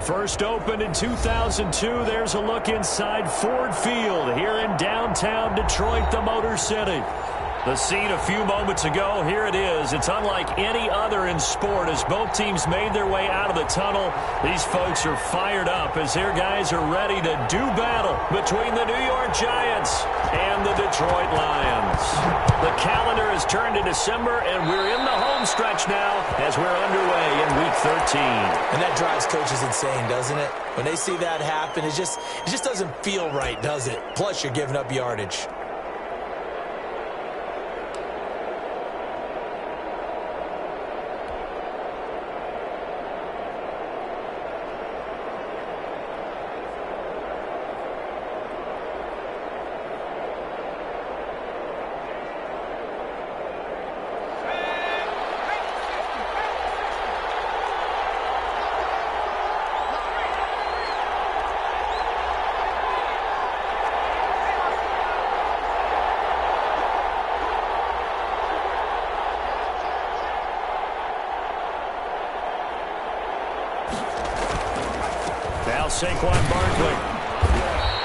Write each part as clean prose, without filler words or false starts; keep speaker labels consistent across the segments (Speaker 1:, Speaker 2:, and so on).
Speaker 1: First opened in 2002, there's a look inside Ford Field here in downtown Detroit, the Motor City. The scene a few moments ago, here it is. It's unlike any other in sport as both teams made their way out of the tunnel. These folks are fired up as their guys are ready to do battle between the New York Giants and the Detroit Lions. The calendar has turned to December, and we're in the home stretch now as we're underway in Week 13.
Speaker 2: And that drives coaches insane, doesn't it? When they see that happen, it just doesn't feel right, does it? Plus, you're giving up yardage.
Speaker 1: Saquon Barkley.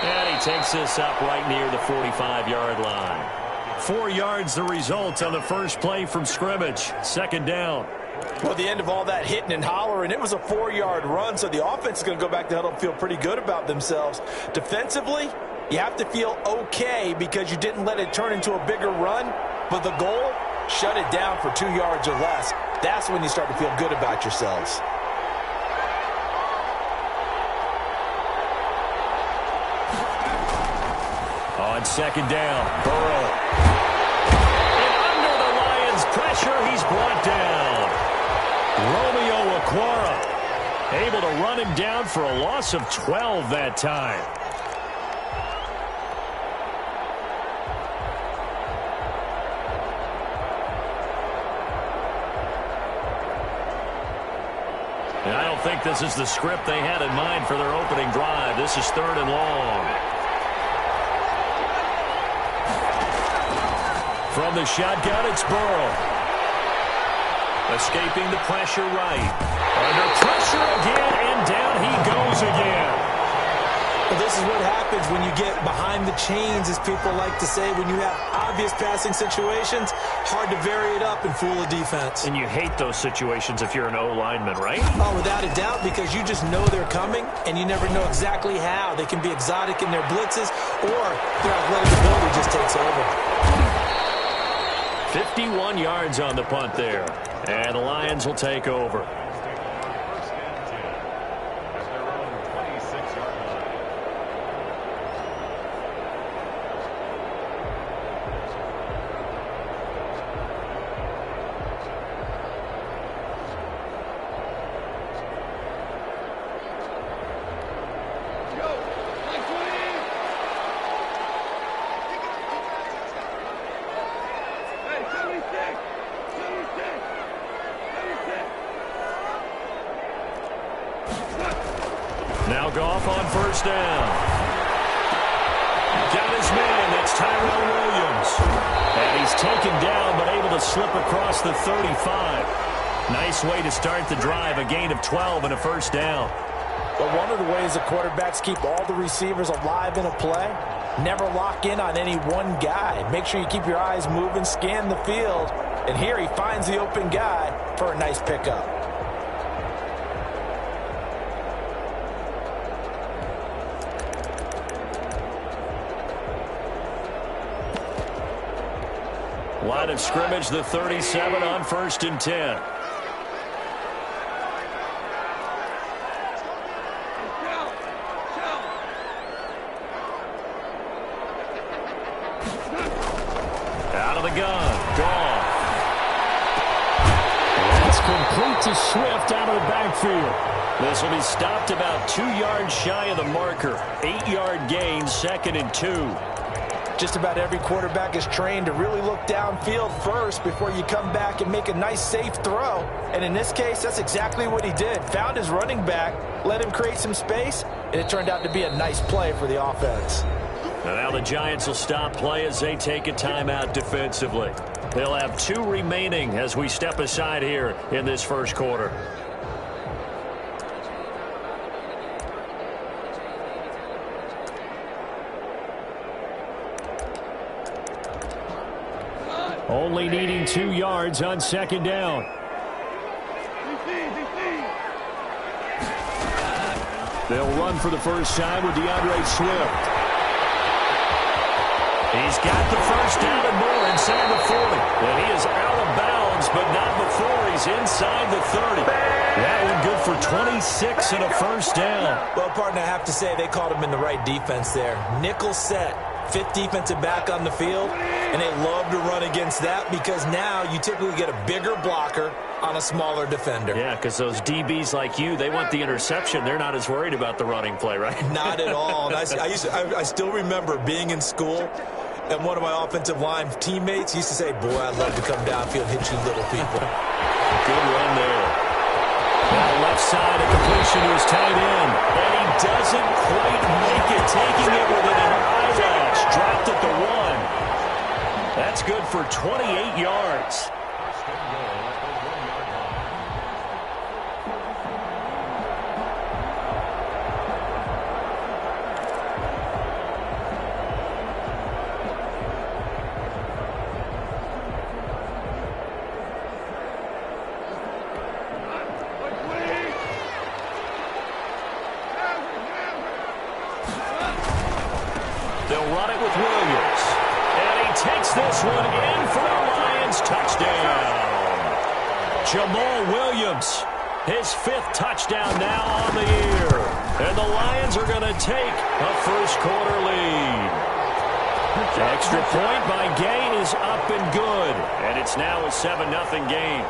Speaker 1: And he takes this up right near the 45-yard line. 4 yards the result on the first play from scrimmage. Second down.
Speaker 2: Well, the end of all that hitting and hollering, it was a 4-yard run, so the offense is going to go back to huddle and feel pretty good about themselves. Defensively, you have to feel okay because you didn't let it turn into a bigger run, but the goal, shut it down for 2 yards or less. That's when you start to feel good about yourselves.
Speaker 1: On second down, Burrow. And under the Lions' pressure, he's brought down. Romeo Okwara able to run him down for a loss of 12 that time. And I don't think this is the script they had in mind for their opening drive. This is 3rd and long. From the shotgun, it's Burrow. Escaping the pressure right. Under pressure again, and down he goes again.
Speaker 2: Well, this is what happens when you get behind the chains, as people like to say. When you have obvious passing situations, hard to vary it up and fool a defense.
Speaker 1: And you hate those situations if you're an O-lineman, right?
Speaker 2: Oh, without a doubt, because you just know they're coming, and you never know exactly how. They can be exotic in their blitzes, or their athletic ability just takes over.
Speaker 1: 51 yards on the punt there. And the Lions will take over. Now Goff on first down. Got his man. That's Tyrell Williams. And he's taken down but able to slip across the 35. Nice way to start the drive. A gain of 12 and a first down.
Speaker 2: But one of the ways the quarterbacks keep all the receivers alive in a play, never lock in on any one guy. Make sure you keep your eyes moving, scan the field. And here he finds the open guy for a nice pickup.
Speaker 1: Line of scrimmage, the 37 on 1st and 10. Out of the gun, Goff. That's complete to Swift out of the backfield. This will be stopped about 2 yards shy of the marker. 8-yard gain, 2nd and 2.
Speaker 2: Just about every quarterback is trained to really look downfield first before you come back and make a nice, safe throw. And in this case, that's exactly what he did. Found his running back, let him create some space, and it turned out to be a nice play for the offense.
Speaker 1: And now the Giants will stop play as they take a timeout defensively. They'll have 2 remaining as we step aside here in this first quarter. Only needing 2 yards on second down. They'll run for the first time with DeAndre Swift. He's got the first down and more inside the 40. And he is out of bounds, but not before he's inside the 30. That one good for 26 and a first down.
Speaker 2: Well, partner, I have to say they called him in the right defense there. Nickel set, 5th defensive back on the field, and they love to run against that because now you typically get a bigger blocker on a smaller defender.
Speaker 1: Yeah, because those DBs like you, they want the interception. They're not as worried about the running play, right?
Speaker 2: Not at all. And I still remember being in school, and one of my offensive line teammates used to say, boy, I'd love to come downfield and hit you little people.
Speaker 1: Good run there. Now left side, a completion to his tight end. And he doesn't quite make it, taking it within an eyelash. Dropped at the 1. That's good for 28 yards. They'll run it with Williams. And he takes this one in for the Lions. Touchdown. Jamal Williams, his 5th touchdown now on the year. And the Lions are going to take a first-quarter lead. The extra point by Gay is up and good. And it's now a 7-0 game.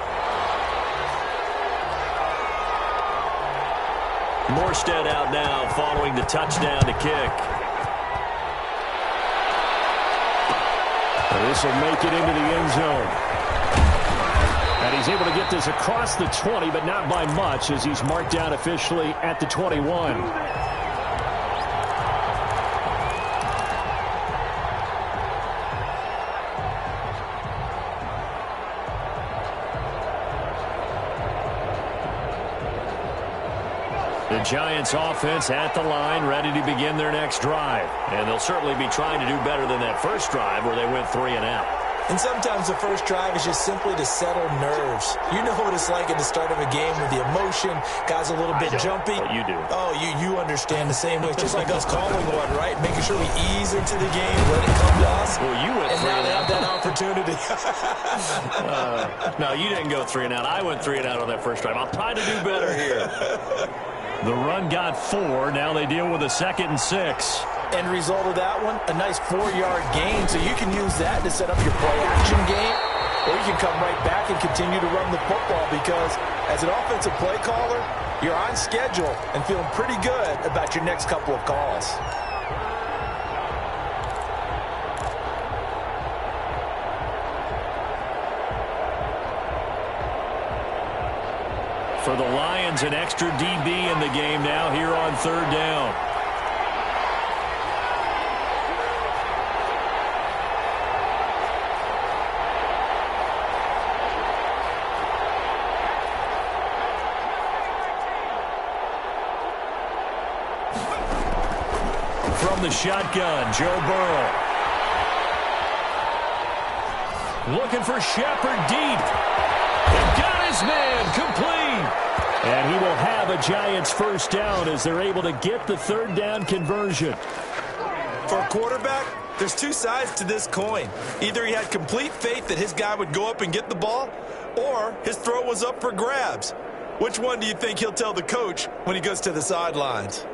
Speaker 1: Morstead out now following the touchdown to kick. This will make it into the end zone. And he's able to get this across the 20, but not by much as he's marked down officially at the 21. The Giants offense at the line, ready to begin their next drive. And they'll certainly be trying to do better than that first drive where they went 3 and out.
Speaker 2: And sometimes the first drive is just simply to settle nerves. You know what it's like at the start of a game with the emotion. Guys a little bit jumpy.
Speaker 1: But you do.
Speaker 2: Oh, you understand the same way. It's just like us calling one, right? Making sure we ease into the game, let it come to us.
Speaker 1: Well, you went 3
Speaker 2: and now
Speaker 1: and
Speaker 2: they
Speaker 1: out.
Speaker 2: have that opportunity.
Speaker 1: No, you didn't go 3 and out. I went 3 and out on that first drive. I'll try to do better here. The run got 4. Now they deal with a 2nd and 6.
Speaker 2: End result of that one, a nice 4-yard gain. So you can use that to set up your play-action game, or you can come right back and continue to run the football because as an offensive play caller, you're on schedule and feeling pretty good about your next couple of calls.
Speaker 1: For the Lions, an extra DB in the game now here on 3rd down. From the shotgun, Joe Burrow. Looking for Shepard deep. And got his man complete. And he will have a Giants first down as they're able to get the 3rd down conversion.
Speaker 2: For a quarterback, there's 2 sides to this coin. Either he had complete faith that his guy would go up and get the ball, or his throw was up for grabs. Which one do you think he'll tell the coach when he goes to the sidelines?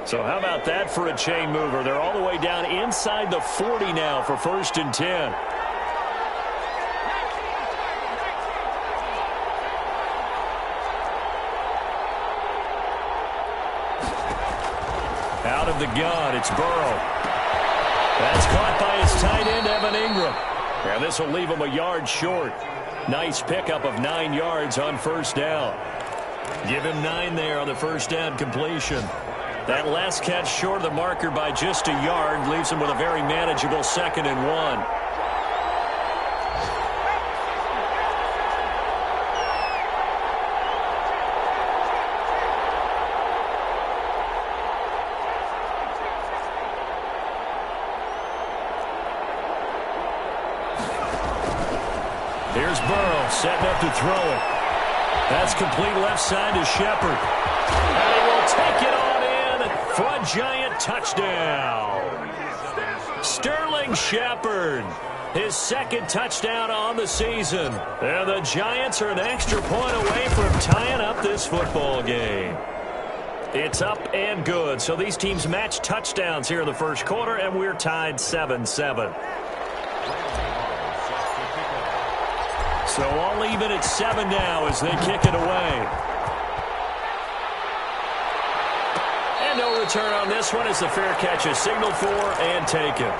Speaker 1: So how about that for a chain mover? They're all the way down inside the 40 now for 1st and 10. Out of the gun, it's Burrow. That's caught by his tight end, Evan Ingram. And this will leave him a yard short. Nice pickup of 9 yards on 1st down. Give him 9 there on the first down completion. That last catch short of the marker by just a yard leaves him with a very manageable 2nd and 1. Here's Burrow setting up to throw it. That's complete left side to Shepard. And he will take it on in for a Giant touchdown. Sterling Shepard, his second touchdown on the season. And the Giants are an extra point away from tying up this football game. It's up and good. So these teams match touchdowns here in the first quarter, and we're tied 7-7. So all even at 7 now as they kick it away. And no return on this one as the fair catch is signaled for and taken.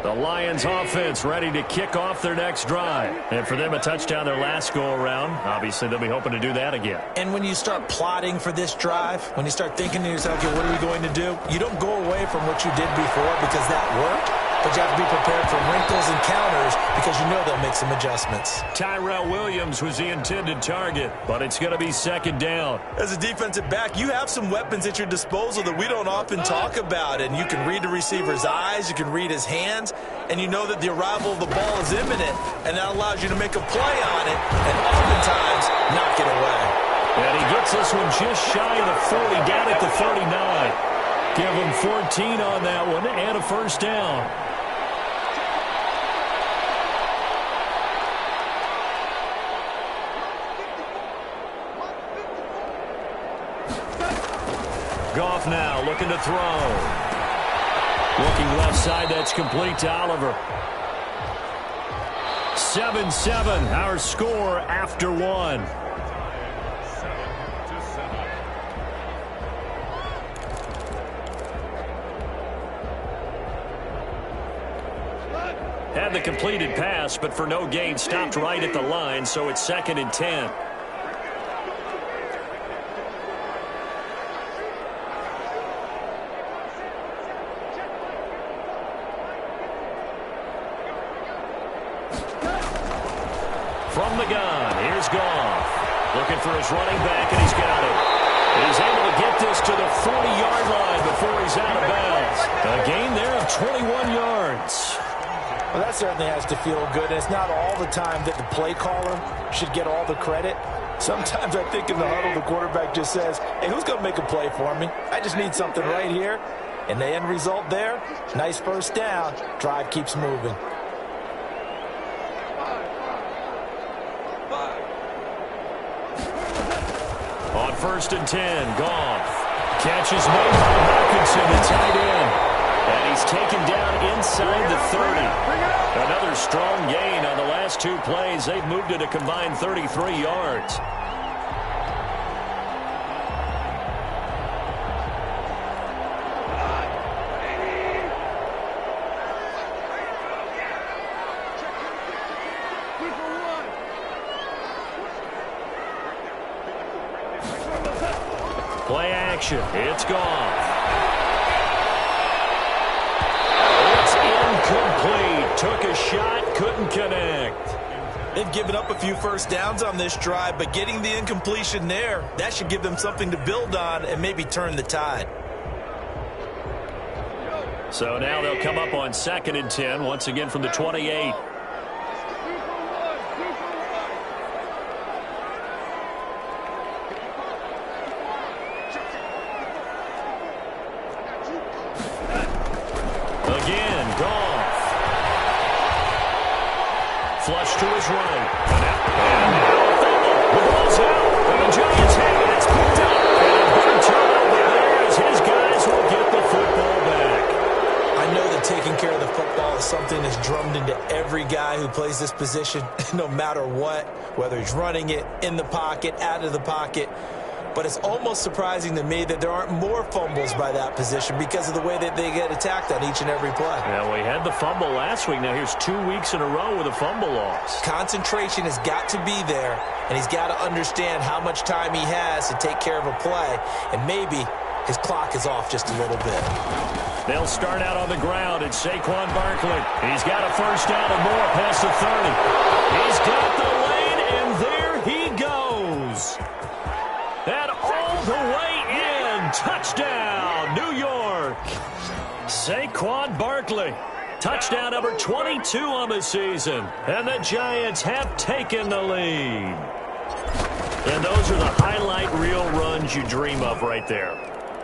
Speaker 1: The Lions offense ready to kick off their next drive. And for them, a touchdown their last go-around. Obviously, they'll be hoping to do that again.
Speaker 2: And when you start plotting for this drive, when you start thinking to yourself, okay, what are we going to do? You don't go away from what you did before because that worked. But you have to be prepared for wrinkles and counters because you know they'll make some adjustments.
Speaker 1: Tyrell Williams was the intended target, but it's going to be second down.
Speaker 2: As a defensive back, you have some weapons at your disposal that we don't often talk about. And you can read the receiver's eyes, you can read his hands, and you know that the arrival of the ball is imminent. And that allows you to make a play on it and oftentimes knock it away.
Speaker 1: And he gets this one just shy of the 40, down at the 39. Give him 14 on that one and a first down. Goff now looking to throw. Looking left side, that's complete to Oliver. 7-7, our score after one. Had the completed pass, but for no gain, stopped right at the line, so it's 2nd and 10. From the gun, here's Goff. Looking for his running back, and he's got it. He's able to get this to the 40-yard line before he's out of bounds. A gain there of 21 yards.
Speaker 2: Well, that certainly has to feel good. It's not all the time that the play caller should get all the credit. Sometimes I think in the huddle, the quarterback just says, hey, who's going to make a play for me? I just need something right here. And the end result there, nice first down. Drive keeps moving.
Speaker 1: On 1st and 10, Goff. Catch is made by Hockenson, the tight end. And he's taken down inside the 30. Another strong gain on the last two plays. They've moved it a combined 33 yards. Play action. It's Goff. It's incomplete. Took a shot, couldn't connect.
Speaker 2: They've given up a few first downs on this drive, but getting the incompletion there, that should give them something to build on and maybe turn the tide.
Speaker 1: So now they'll come up on 2nd and 10, once again from the 28. Again, Goff. Flush to his right. And the ball's out. And the Giants have it. It's picked up. And a big turnover there as his guys will get the football back.
Speaker 2: I know that taking care of the football is something that's drummed into every guy who plays this position, no matter what, whether he's running it, in the pocket, out of the pocket. But it's almost surprising to me that there aren't more fumbles by that position because of the way that they get attacked on each and every play.
Speaker 1: Yeah, we had the fumble last week. Now here's 2 weeks in a row with a fumble loss.
Speaker 2: Concentration has got to be there, and he's got to understand how much time he has to take care of a play, and maybe his clock is off just a little bit.
Speaker 1: They'll start out on the ground. It's Saquon Barkley. He's got a first down and more past the 30. He's got the lane, and there throws. And all the way in. Touchdown, New York. Saquon Barkley. Touchdown number 22 on the season. And the Giants have taken the lead. And those are the highlight reel runs you dream of right there.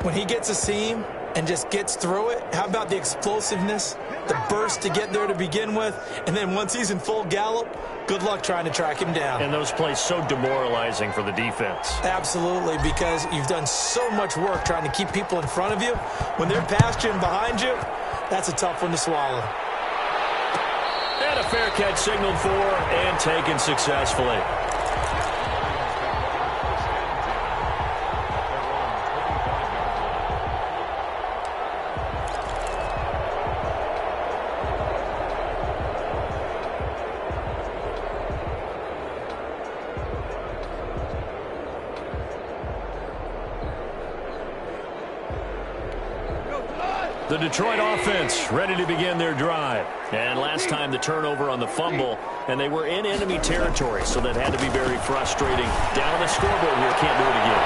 Speaker 2: When he gets a seam and just gets through it, how about the explosiveness, the burst to get there to begin with, and then once he's in full gallop, good luck trying to track him down.
Speaker 1: And those plays so demoralizing for the defense.
Speaker 2: Absolutely, because you've done so much work trying to keep people in front of you. When they're past you and behind you, that's a tough one to swallow.
Speaker 1: And a fair catch signaled for and taken successfully. The Detroit offense ready to begin their drive. And last time the turnover on the fumble, and they were in enemy territory, so that had to be very frustrating. Down on the scoreboard here, can't do it again.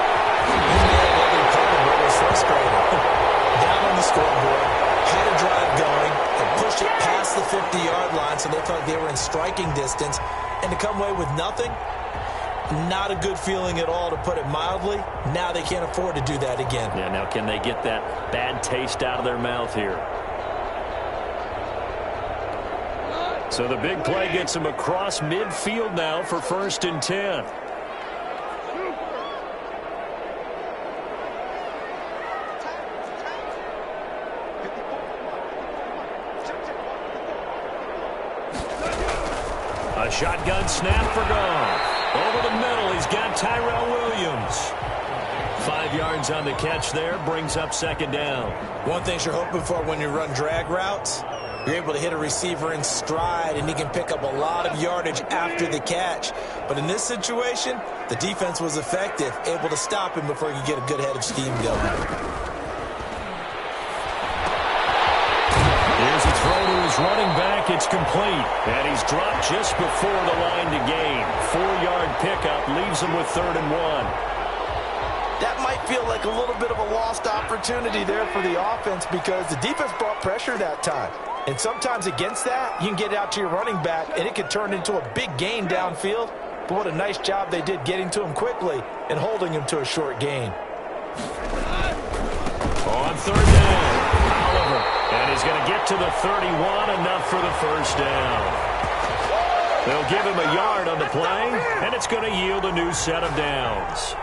Speaker 2: Every part of it was frustrating. Down on the scoreboard, had a drive going, and pushed it past the 50-yard line, so they thought they were in striking distance, and to come away with nothing, not a good feeling at all, to put it mildly. Now they can't afford to do that again.
Speaker 1: Yeah, now can they get that bad taste out of their mouth here? So the big play gets them across midfield now for 1st and 10. A shotgun snap for Goff. Over the middle, he's got Tyrell Williams. 5 yards on the catch there, brings up 2nd down.
Speaker 2: One thing you're hoping for when you run drag routes, you're able to hit a receiver in stride, and he can pick up a lot of yardage after the catch. But in this situation, the defense was effective, able to stop him before he could get a good head of steam going.
Speaker 1: Here's a throw to his running back. It's complete. And he's dropped just before the line to gain. 4-yard pickup leaves him with 3rd and 1.
Speaker 2: That might feel like a little bit of a lost opportunity there for the offense because the defense brought pressure that time. And sometimes against that, you can get out to your running back, and it can turn into a big gain downfield. But what a nice job they did getting to him quickly and holding him to a short gain.
Speaker 1: On 3rd down, Oliver. And he's going to get to the 31, enough for the 1st down. They'll give him a yard on the play, and it's going to yield a new set of downs.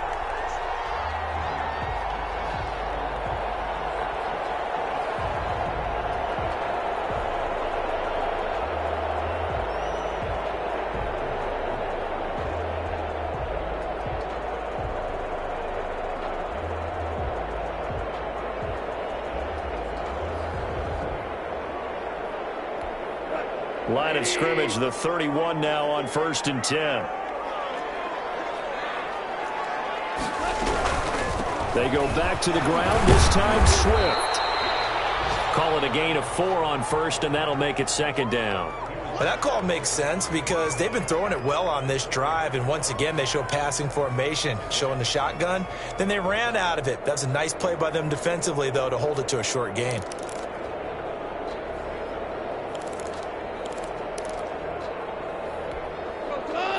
Speaker 1: Line of scrimmage, the 31 now on 1st and 10. They go back to the ground, this time Swift. Call it a gain of 4 on 1st, and that'll make it 2nd down.
Speaker 2: Well, that call makes sense because they've been throwing it well on this drive, and once again they show passing formation, showing the shotgun. Then they ran out of it. That's a nice play by them defensively, though, to hold it to a short gain.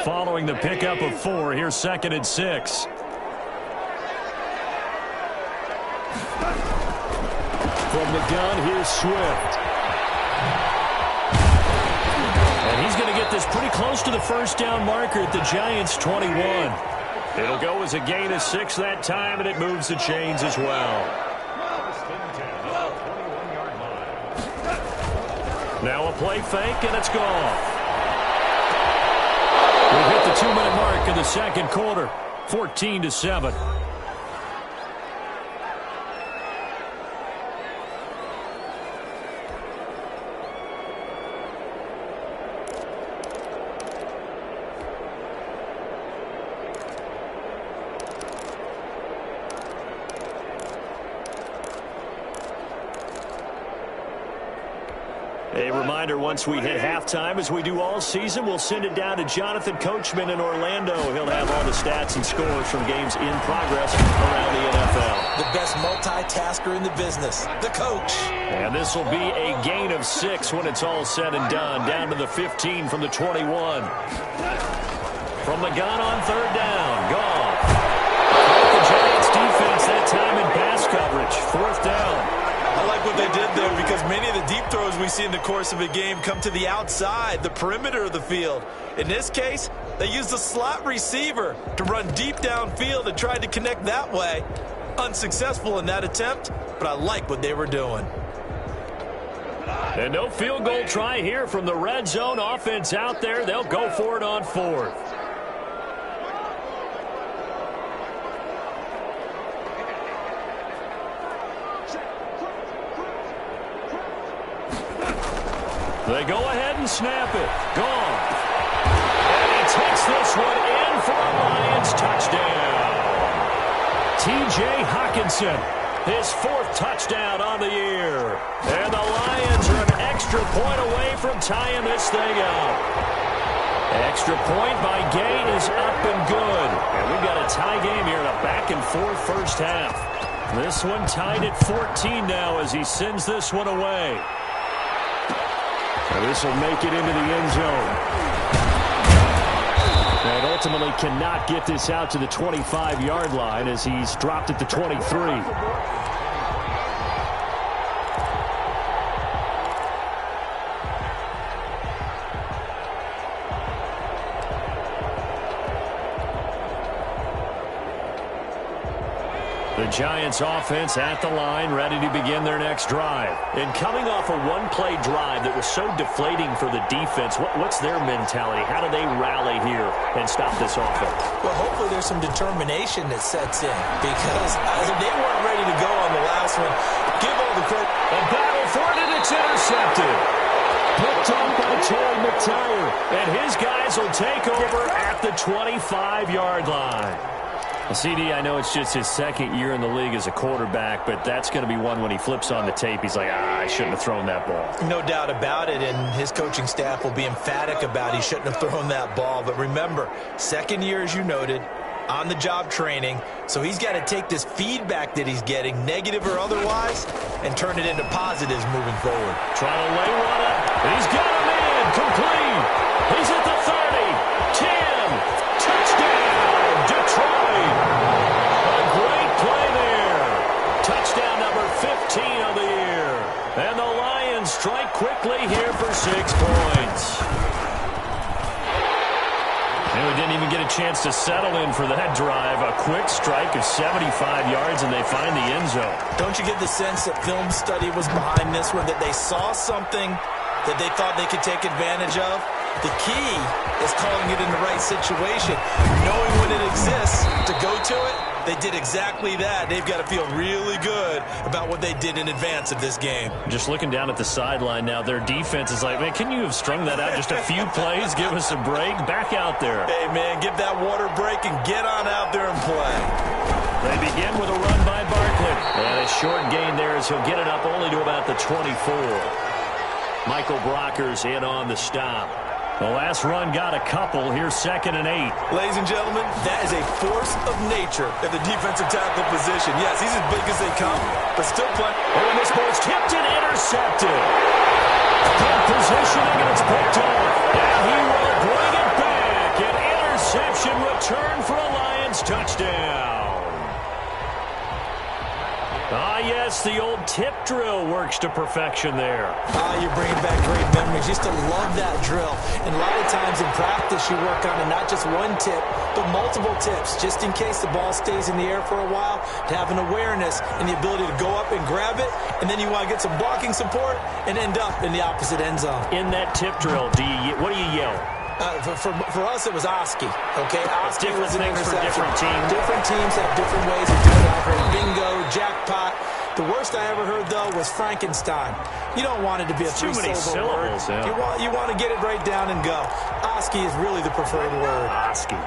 Speaker 1: Following the pickup of 4, here's 2nd and 6. From the gun, here's Swift. And he's going to get this pretty close to the 1st down marker at the Giants' 21. It'll go as a gain of 6 that time, and it moves the chains as well. Now a play fake, and it's gone. We've hit the 2-minute mark in the 2nd quarter, 14-7. A reminder, once we hit halftime, as we do all season, we'll send it down to Jonathan Coachman in Orlando. He'll have all the stats and scores from games in progress around the NFL.
Speaker 2: The best multitasker in the business, the coach.
Speaker 1: And this will be a gain of 6 when it's all said and done. Down to the 15 from the 21. From the gun on third down. Gone. The Giants defense that time in pass coverage. Fourth down.
Speaker 2: I like what they did there because many of the deep throws we see in the course of a game come to the outside, the perimeter of the field. In this case, they used a slot receiver to run deep downfield and tried to connect that way. Unsuccessful in that attempt, but I like what they were doing.
Speaker 1: And no field goal try here from the red zone offense out there. They'll go for it on fourth. They go ahead and snap it. Gone. And he takes this one in for a Lions touchdown. T.J. Hockenson, his 4th touchdown on the year. And the Lions are an extra point away from tying this thing up. Extra point by Gay is up and good. And we've got a tie game here in a back-and-forth first half. This one tied at 14 now as he sends this one away. And this will make it into the end zone. And ultimately cannot get this out to the 25-yard line as he's dropped at the 23. The Giants offense at the line, ready to begin their next drive. And coming off a one-play drive that was so deflating for the defense, what's their mentality? How do they rally here and stop this offense?
Speaker 2: Well, hopefully there's some determination that sets in because they weren't ready to go on the last one. Give all the credit.
Speaker 1: A battle for it, and it's intercepted. Picked up by Terry McTyer, and his guys will take over at the 25-yard line. Well, CD, I know it's just his 2nd year in the league as a quarterback, but that's going to be one when he flips on the tape. He's like, I shouldn't have thrown that ball.
Speaker 2: No doubt about it, and his coaching staff will be emphatic about he shouldn't have thrown that ball. But remember, 2nd year, as you noted, on-the-job training, so he's got to take this feedback that he's getting, negative or otherwise, and turn it into positives moving forward.
Speaker 1: Trying to lay one up, and he's got him in, complete. He's at the 30, 10, touchdown, Detroit. A great play there. Touchdown number 15 of the year. And the Lions strike quickly here for 6 points. And we didn't even get a chance to settle in for that drive. A quick strike of 75 yards, and they find the end zone.
Speaker 2: Don't you get the sense that film study was behind this one, that they saw something that they thought they could take advantage of? The key is calling it in the right situation, knowing when it exists to go to it. They did exactly that. They've got to feel really good about what they did in advance of this game.
Speaker 1: Just looking down at the sideline now, their defense is like, man, can you have strung that out just a few plays? Give us a break. Back out there.
Speaker 2: Hey, man, give that water break and get on out there and play.
Speaker 1: They begin with a run by Barkley. And a short gain there as he'll get it up only to about the 24. Michael Brockers in on the stop. The last run got a couple. Here's 2nd and 8.
Speaker 2: Ladies and gentlemen, that is a force of nature at the defensive tackle position. Yes, he's as big as they come, but still playing.
Speaker 1: Oh, and this ball's tipped and intercepted. Good positioning, and it's picked off. And he will bring it back. An interception return for a Lions touchdown. Ah, yes, the old tip drill works to perfection there.
Speaker 2: You're bringing back great memories. Used to love that drill. And a lot of times in practice, you work on it, not just one tip, but multiple tips, just in case the ball stays in the air for a while, to have an awareness and the ability to go up and grab it, and then you want to get some blocking support and end up in the opposite end zone.
Speaker 1: In that tip drill, what do you yell?
Speaker 2: For us, it was Oski. Okay, Oski
Speaker 1: different
Speaker 2: was an
Speaker 1: things for different teams.
Speaker 2: Different teams have different ways of doing it. I've heard bingo, jackpot. The worst I ever heard, though, was Frankenstein. You don't want it to be a
Speaker 1: too many syllables.
Speaker 2: Yeah. You want to get it right down and go. Oski is really the preferred word.
Speaker 1: Oski.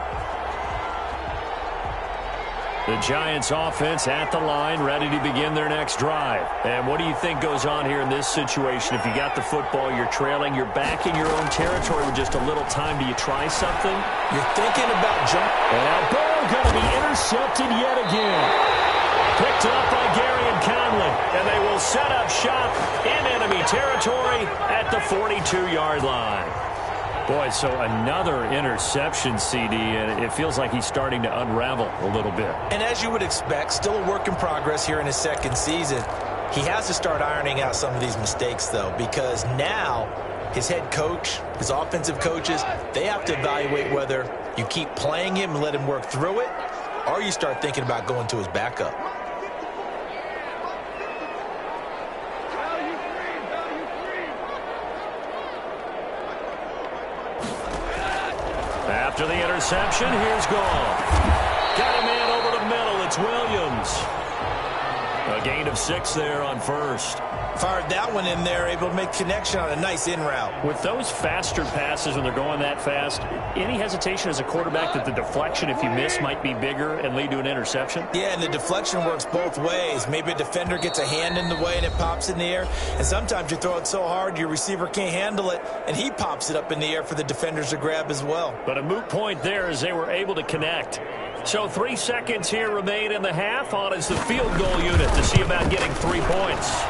Speaker 1: The Giants offense at the line, ready to begin their next drive. And what do you think goes on here in this situation? If you got the football, you're trailing, you're back in your own territory with just a little time. Do you try something?
Speaker 2: You're thinking about jump.
Speaker 1: And that ball going to be intercepted yet again. Picked up by Gary and Conley. And they will set up shop in enemy territory at the 42-yard line. Boy, so another interception, CD, and it feels like he's starting to unravel a little bit.
Speaker 2: And as you would expect, still a work in progress here in his second season. He has to start ironing out some of these mistakes, though, because now his head coach, his offensive coaches, they have to evaluate whether you keep playing him and let him work through it, or you start thinking about going to his backup.
Speaker 1: After the interception, here's Goff. Got a man over the middle. It's Williams. A gain of 6 there on first.
Speaker 2: Fired that one in there, able to make connection on a nice in route.
Speaker 1: With those faster passes when they're going that fast, any hesitation as a quarterback that the deflection, if you miss, might be bigger and lead to an interception?
Speaker 2: Yeah, and the deflection works both ways. Maybe a defender gets a hand in the way and it pops in the air. And sometimes you throw it so hard your receiver can't handle it, and he pops it up in the air for the defenders to grab as well.
Speaker 1: But a moot point there as they were able to connect. So 3 seconds here remain in the half. On is the field goal unit to see about getting 3 points.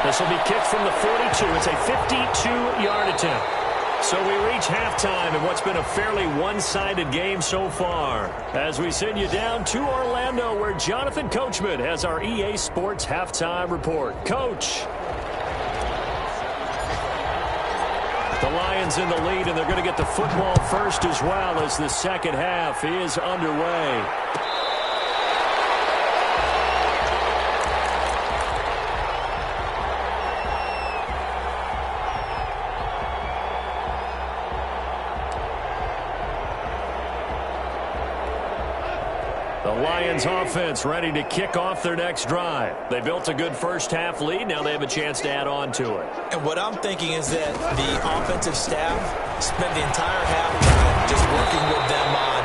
Speaker 1: This will be kicked from the 42. It's a 52-yard attempt. So we reach halftime in what's been a fairly one-sided game so far. As we send you down to Orlando, where Jonathan Coachman has our EA Sports halftime report. Coach. The Lions in the lead, and they're going to get the football first as well as the second half is underway. The Lions offense ready to kick off their next drive. They built a good first half lead. Now they have a chance to add on to it.
Speaker 2: And what I'm thinking is that the offensive staff spent the entire halftime just working with them on,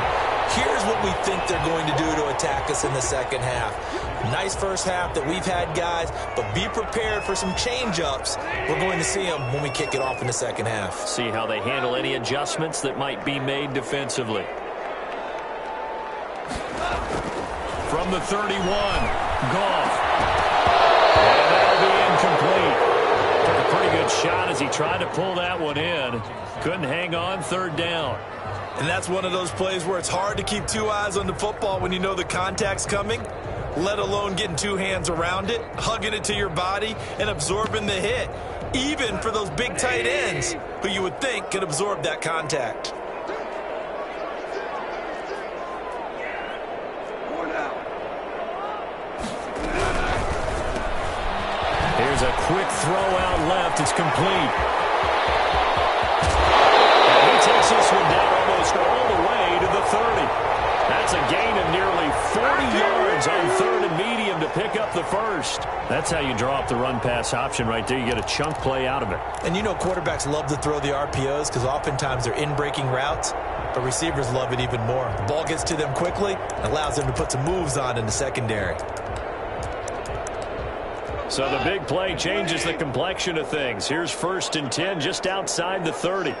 Speaker 2: here's what we think they're going to do to attack us in the second half. Nice first half that we've had, guys, but be prepared for some change-ups. We're going to see them when we kick it off in the second half.
Speaker 1: See how they handle any adjustments that might be made defensively. From the 31, Goff. And that'll be incomplete. Took a pretty good shot as he tried to pull that one in. Couldn't hang on, third down.
Speaker 2: And that's one of those plays where it's hard to keep 2 eyes on the football when you know the contact's coming, let alone getting 2 hands around it, hugging it to your body, and absorbing the hit, even for those big tight ends who you would think could absorb that contact.
Speaker 1: Here's a quick throw out left. It's complete. And he takes this one down almost all the way to the 30. That's a gain of nearly 40 yards on third and medium to pick up the first. That's how you draw up the run-pass option right there. You get a chunk play out of it.
Speaker 2: And you know quarterbacks love to throw the RPOs because oftentimes they're in-breaking routes, but receivers love it even more. The ball gets to them quickly and allows them to put some moves on in the secondary.
Speaker 1: So the big play changes the complexion of things. Here's 1st and 10 just outside the 30. On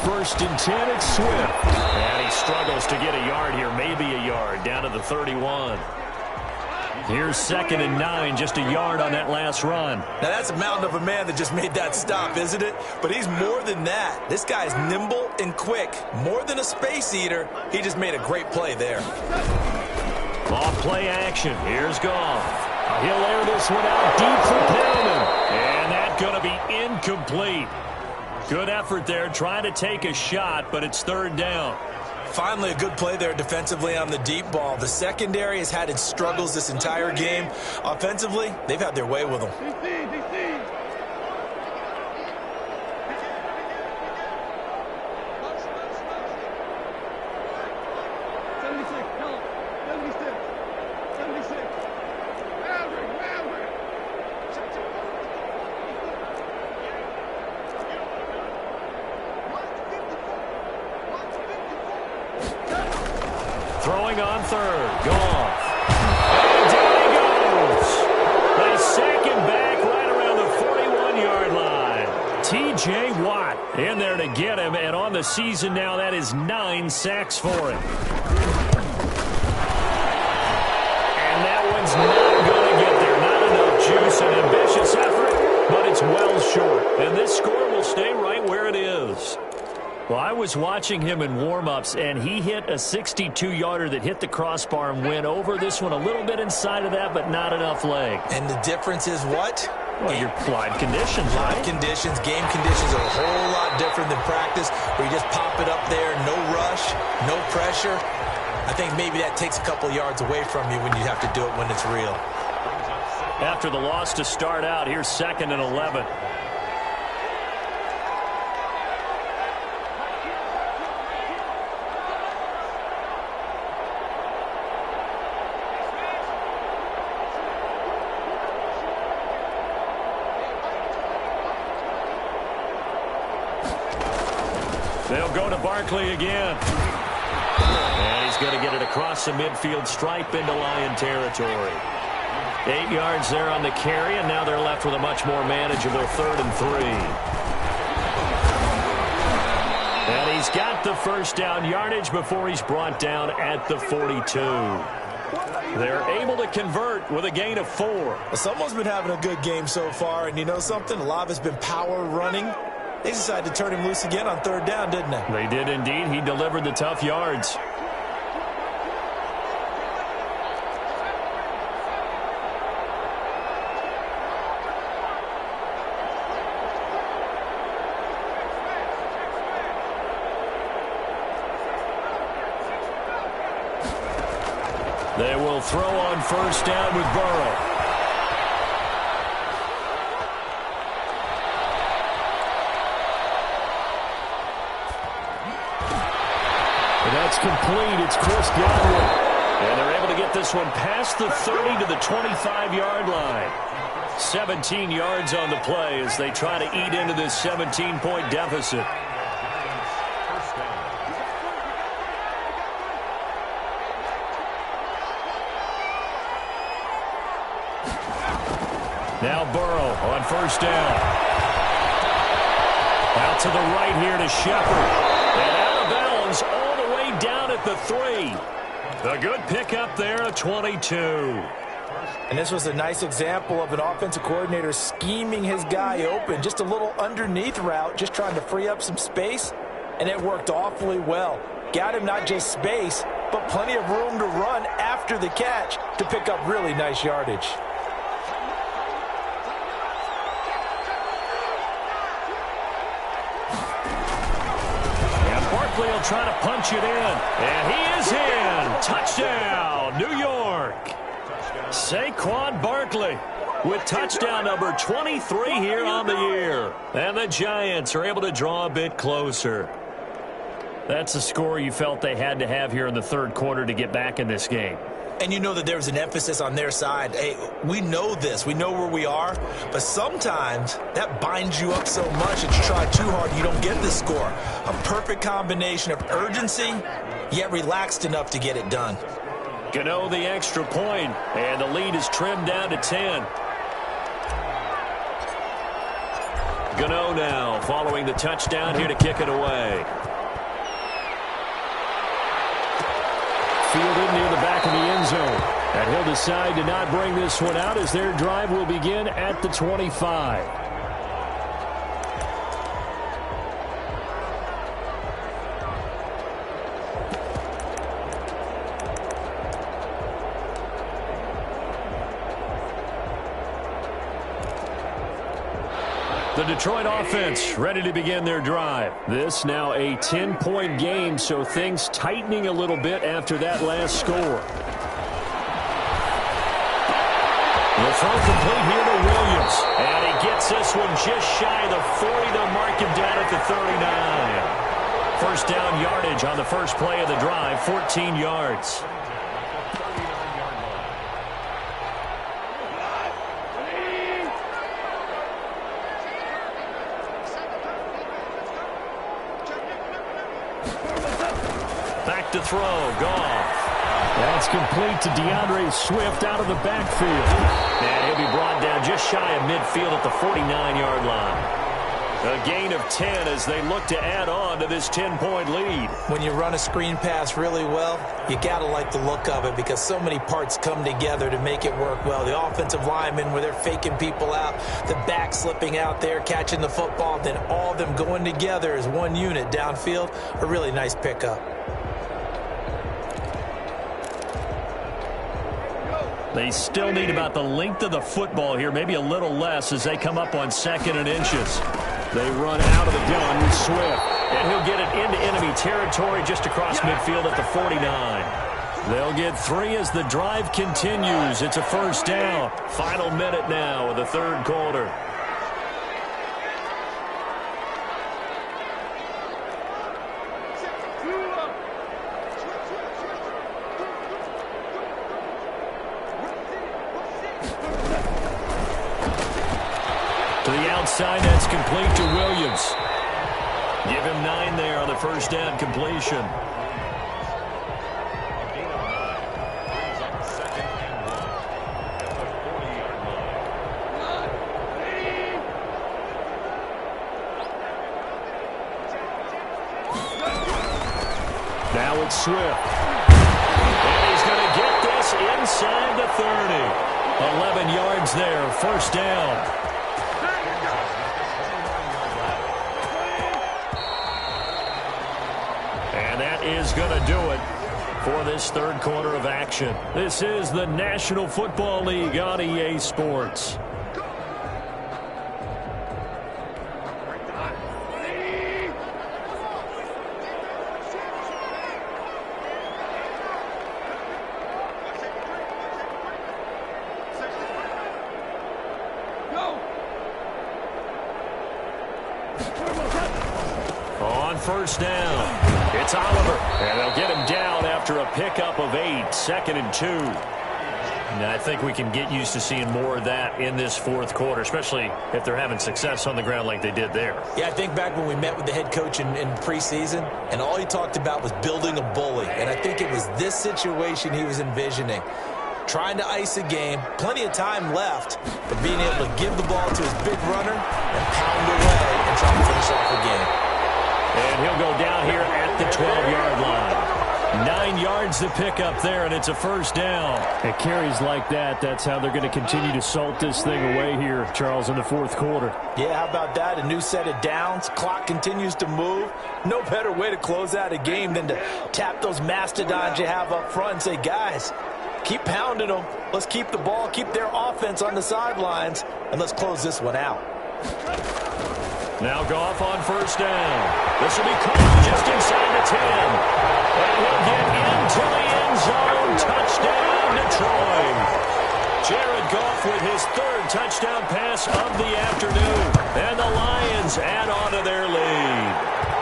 Speaker 1: 1st and 10, it's Swift. And he struggles to get a yard here, maybe a yard, down to the 31. Here's 2nd and 9, just a yard on that last run.
Speaker 2: Now that's a mountain of a man that just made that stop, isn't it? But he's more than that. This guy's nimble and quick. More than a space eater, he just made a great play there.
Speaker 1: Off play action. Here's Goff. He'll air this one out deep for Perriman. And that's going to be incomplete. Good effort there, trying to take a shot, but it's 3rd down.
Speaker 2: Finally, a good play there defensively on the deep ball. The secondary has had its struggles this entire game. Offensively, they've had their way with them.
Speaker 1: Throwing on third. Goff. And down he goes. The second back right around the 41-yard line. T.J. Watt in there to get him. And on the season now, that is 9 sacks for him. And that one's not going to get there. Not enough juice. An ambitious effort, but it's well short. And this score will stay right where it is. Well, I was watching him in warm-ups, and he hit a 62-yarder that hit the crossbar and went over. This one a little bit inside of that, but not enough leg.
Speaker 2: And the difference is what?
Speaker 1: Well, your live conditions,
Speaker 2: Live conditions, game conditions are a whole lot different than practice, where you just pop it up there, no rush, no pressure. I think maybe that takes a couple yards away from you when you have to do it when it's real.
Speaker 1: After the loss to start out, here's 2nd and 11. They'll go to Barkley again. And he's going to get it across the midfield stripe into Lion territory. 8 yards there on the carry, and now they're left with a much more manageable 3rd and 3. And he's got the first down yardage before he's brought down at the 42. They're able to convert with a gain of 4.
Speaker 2: Well, someone's been having a good game so far, and you know something? A lot of it's been power running. They decided to turn him loose again on 3rd down, didn't they?
Speaker 1: They did indeed. He delivered the tough yards. They will throw on 1st down with Burrow. That's complete. It's Chris Godwin. And they're able to get this one past the 30 to the 25-yard line. 17 yards on the play as they try to eat into this 17-point deficit. Now Burrow on 1st down. Out to the right here to Shepard. And out of bounds all the way down at the 3. A good pickup there at 22.
Speaker 2: And this was a nice example of an offensive coordinator scheming his guy open. Just a little underneath route, just trying to free up some space. And it worked awfully well. Got him not just space, but plenty of room to run after the catch to pick up really nice yardage.
Speaker 1: Barkley will try to punch it in. And he is in. Touchdown, New York. Saquon Barkley with touchdown number 23 here on the year. And the Giants are able to draw a bit closer. That's a score you felt they had to have here in the 3rd quarter to get back in this game.
Speaker 2: And you know that there's an emphasis on their side. Hey, we know this. We know where we are. But sometimes that binds you up so much that you try too hard, you don't get the score. A perfect combination of urgency, yet relaxed enough to get it done.
Speaker 1: Gano the extra point, and the lead is trimmed down to 10. Gano now following the touchdown here to kick it away. Fielded near the back of the end zone. And he'll decide to not bring this one out as their drive will begin at the 25. The Detroit offense ready to begin their drive. This now a 10-point game, so things tightening a little bit after that last score. The throw complete here to Williams. And he gets this one just shy of the 40 to mark him down at the 39. First down yardage on the first play of the drive, 14 yards. Back to throw, Goff. That's complete to DeAndre Swift out of the backfield. And he'll be brought down just shy of midfield at the 49-yard line. A gain of 10 as they look to add on to this 10-point lead.
Speaker 2: When you run a screen pass really well, you got to like the look of it because so many parts come together to make it work well. The offensive linemen, where they're faking people out, the back slipping out there, catching the football, then all of them going together as one unit downfield. A really nice pickup.
Speaker 1: They still need about the length of the football here, maybe a little less as they come up on 2nd and inches. They run out of the gun with Swift, and he'll get it into enemy territory just across midfield at the 49. They'll get 3 as the drive continues. It's a first down. Final minute now of the third quarter. To the outside, that's complete to Williams. Give him 9 there on the first down completion. Now it's Swift. And he's going to get this inside the 30. 11 yards there, first down. And that is going to do it for this third quarter of action. This is the National Football League on EA Sports. On first down, it's Oliver, and they'll get him down after a pickup of 8, 2nd and 2. And I think we can get used to seeing more of that in this fourth quarter, especially if they're having success on the ground like they did there.
Speaker 2: Yeah, I think back when we met with the head coach in preseason, and all he talked about was building a bully. And I think it was this situation he was envisioning. Trying to ice a game, plenty of time left, but being able to give the ball to his big runner and pound away and try to finish off the game.
Speaker 1: And he'll go down here at the 12-yard line. 9 yards to pick up there, and it's a first down. It carries like that. That's how they're going to continue to salt this thing away here, Charles, in the fourth quarter.
Speaker 2: Yeah, how about that? A new set of downs. Clock continues to move. No better way to close out a game than to tap those mastodons you have up front and say, guys, keep pounding them. Let's keep the ball, keep their offense on the sidelines, and let's close this one out.
Speaker 1: Now Goff on first down. This will be caught just inside the 10. And he'll get into the end zone. Touchdown, Detroit. Jared Goff with his 3rd touchdown pass of the afternoon. And the Lions add on to their lead.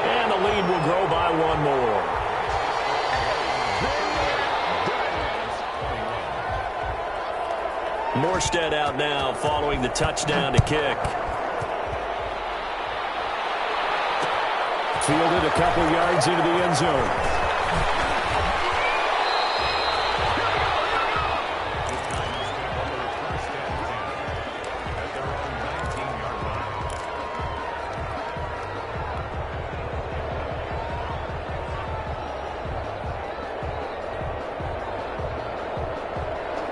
Speaker 1: And the lead will grow by 1 more. Morstead out now following the touchdown to kick. Fielded a couple yards into the end zone.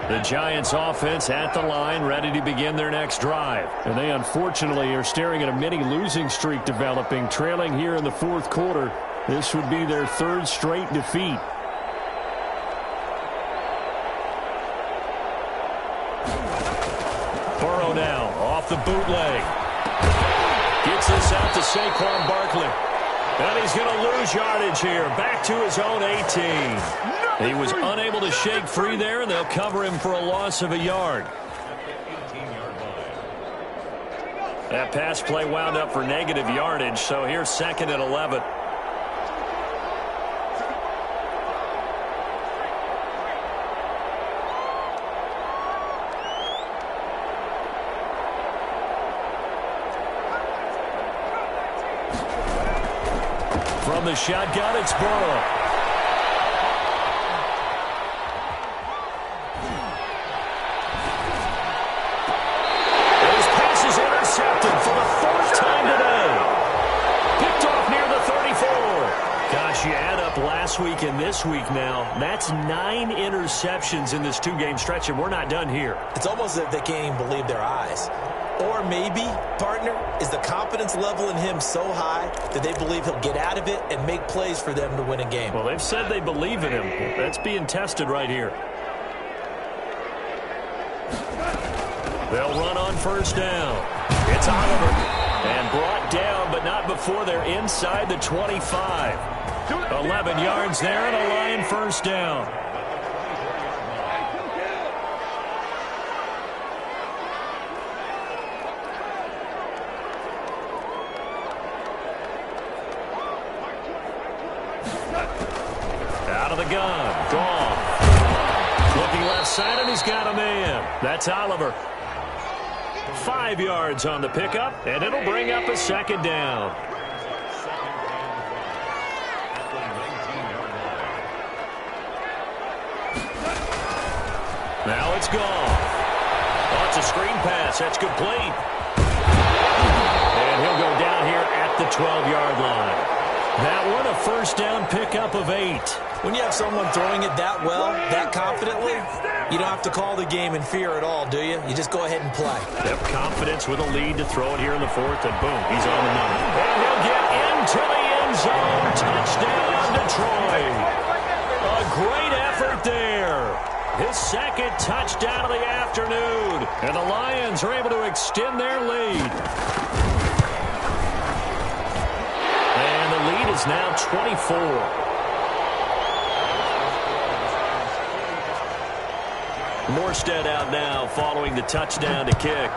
Speaker 1: The Giants offense at the line, ready to begin their next drive. And they unfortunately are staring at a mini losing streak developing, trailing here in the fourth quarter. This would be their 3rd straight defeat. Burrow now off the bootleg. Gets this out to Saquon Barkley. And he's going to lose yardage here. Back to his own 18. He was unable to shake free there, and they'll cover him for a loss of a yard. That pass play wound up for negative yardage, so here's 2nd and 11. From the shotgun, it's Burrow. last week and this week now. That's 9 interceptions in this 2-game stretch, and we're not done here.
Speaker 2: It's almost as if they can't even believe their eyes. Or maybe, partner, is the confidence level in him so high that they believe he'll get out of it and make plays for them to win a game.
Speaker 1: Well, they've said they believe in him. That's being tested right here. They'll run on first down. It's Oliver. And brought down, but not before they're inside the 25. 11 yards there and a Lion first down. Out of the gun. Gone. Looking left side, and he's got a man. That's Oliver. 5 yards on the pickup, and it'll bring up a second down. Now it's gone. Oh, it's a screen pass. That's complete. And he'll go down here at the 12-yard line. That one, a first down pickup of 8.
Speaker 2: When you have someone throwing it that well, that confidently, you don't have to call the game in fear at all, do you? You just go ahead and play.
Speaker 1: Have confidence with a lead to throw it here in the 4th, and boom, he's on the money. And he'll get into the end zone. Touchdown, Detroit. A great effort there. His second touchdown of the afternoon. And the Lions are able to extend their lead. And the lead is now 24. Morstead out now following the touchdown to kick.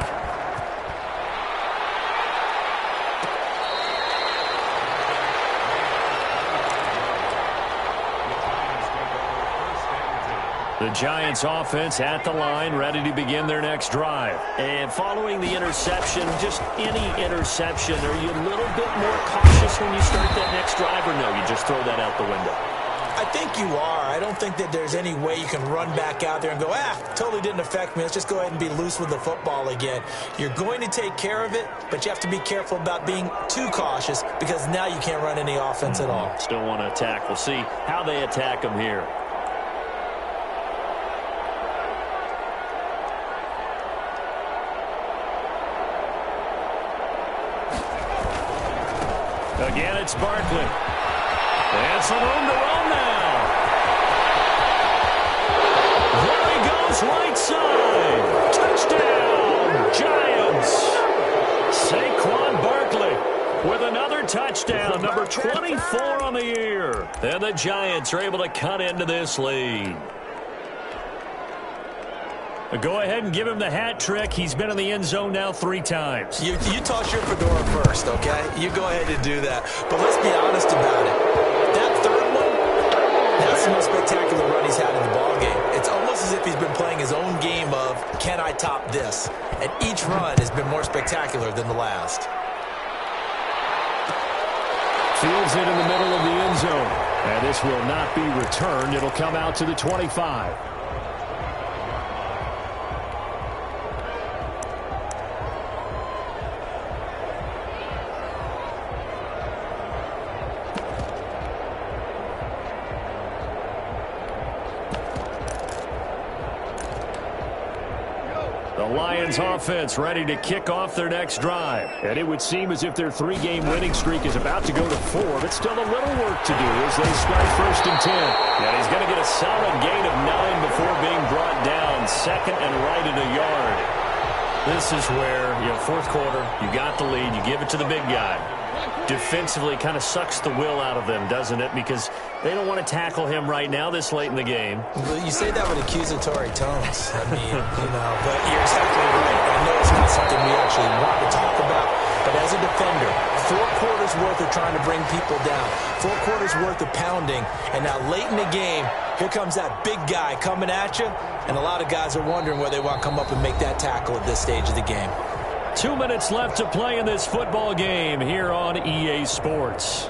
Speaker 1: The Giants offense at the line, ready to begin their next drive. And following the interception, just any interception, are you a little bit more cautious when you start that next drive, or no, you just throw that out the window?
Speaker 2: I think you are. I don't think that there's any way you can run back out there and go, totally didn't affect me. Let's just go ahead and be loose with the football again. You're going to take care of it, but you have to be careful about being too cautious because now you can't run any offense at all.
Speaker 1: Still want to attack. We'll see how they attack them here. Again, it's Barkley. And some room to run now. There he goes, right side. Touchdown, Giants. Saquon Barkley with another touchdown, number 24 on the year. And the Giants are able to cut into this lead. Go ahead and give him the hat trick. He's been in the end zone now 3 times.
Speaker 2: You toss your fedora first, okay? You go ahead and do that. But let's be honest about it. That third one, that's the most spectacular run he's had in the ballgame. It's almost as if he's been playing his own game of, can I top this? And each run has been more spectacular than the last.
Speaker 1: Fields it in the middle of the end zone. And this will not be returned. It'll come out to the 25. The Lions offense ready to kick off their next drive. And it would seem as if their 3-game winning streak is about to go to 4, but still a little work to do as they start 1st and 10. And he's going to get a solid gain of 9 before being brought down, second and right at a yard. This is where, 4th quarter, you got the lead, you give it to the big guy. Defensively kind of sucks the will out of them, doesn't it? Because they don't want to tackle him right now this late in the game.
Speaker 2: Well, you say that with accusatory tones. I mean, but you're exactly right. I know it's not something we actually want to talk about, but as a defender, 4 quarters worth of trying to bring people down, 4 quarters worth of pounding, and now late in the game, here comes that big guy coming at you, and a lot of guys are wondering where they want to come up and make that tackle at this stage of the game.
Speaker 1: 2 minutes left to play in this football game here on EA Sports.